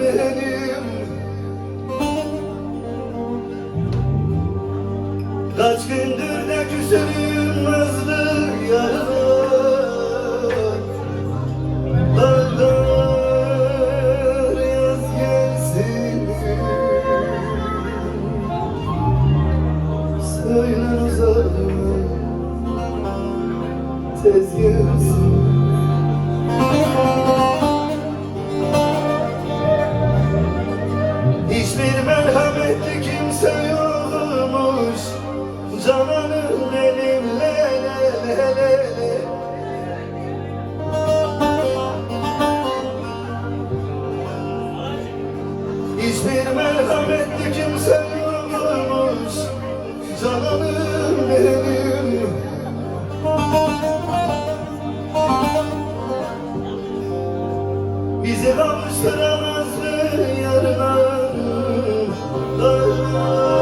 benim. Kaç gündür de küsürüm nazlı yarına. Dağlar yaz gelsin. Söyle uzağıma tez gelsin. Hiçbir merhametli kimse yokmuş cananım benim, le le le le le. Hiçbir merhametli kimse yokmuş cananım benim. Bizi kavuşturamazdı yarına. Dağlar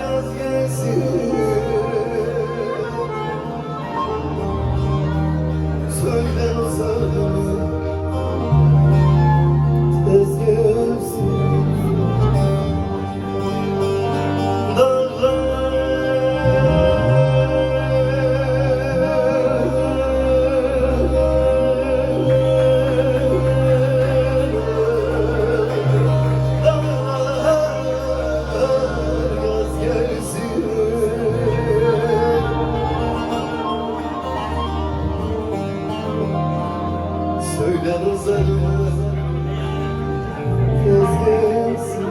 yaz gelsin. Söyle uzağıma tez gelsin. Söyle uzağıma tez gelsin.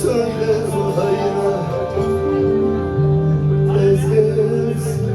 Söyle uzağıma tez gelsin.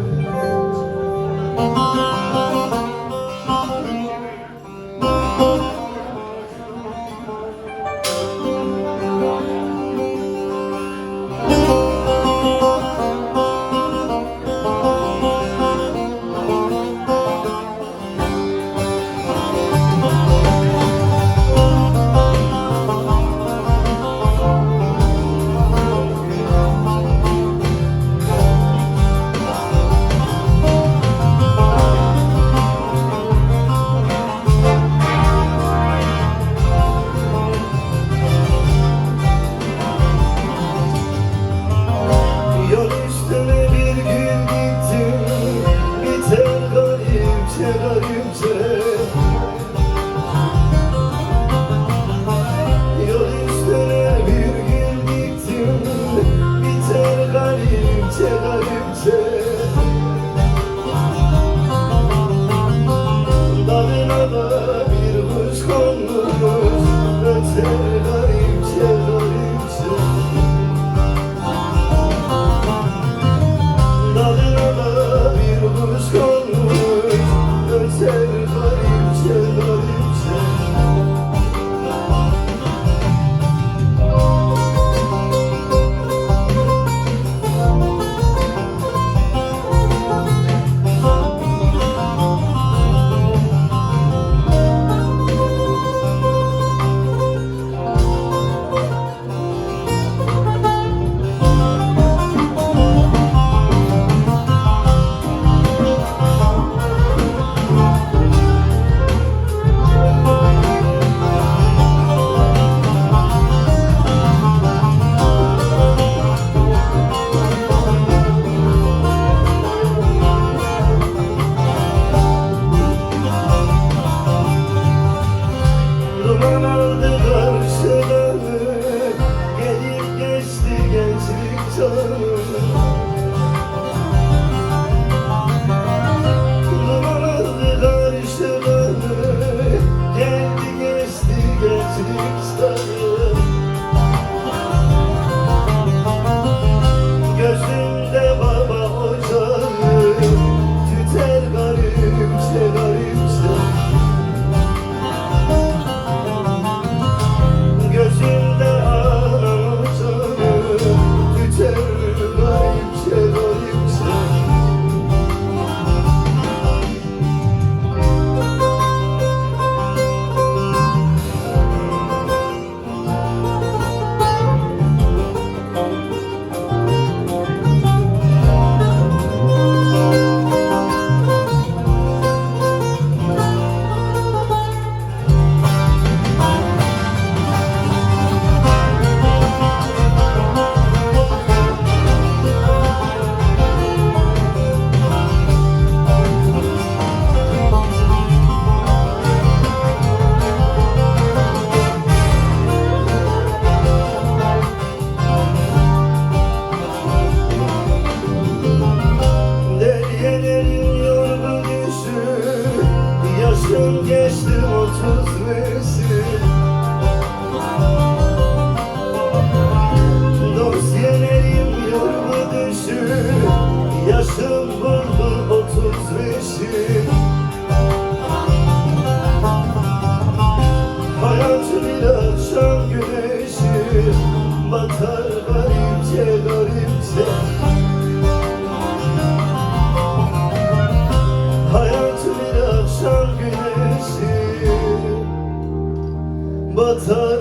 Yol üstüne bir gün gittim, biter garipçe garipçe. Yol üstüne bir gün gittim, biter garipçe garipçe. Dalına da bir kuş konmuş, öter garipçe garipçe. Dalına da bir kuş konmuş, öter garipçe garipçe. oldun 35'im. Hayat bir akşam güneşi, batar garipçe garipçe. Hayat bir akşam güneşi, batar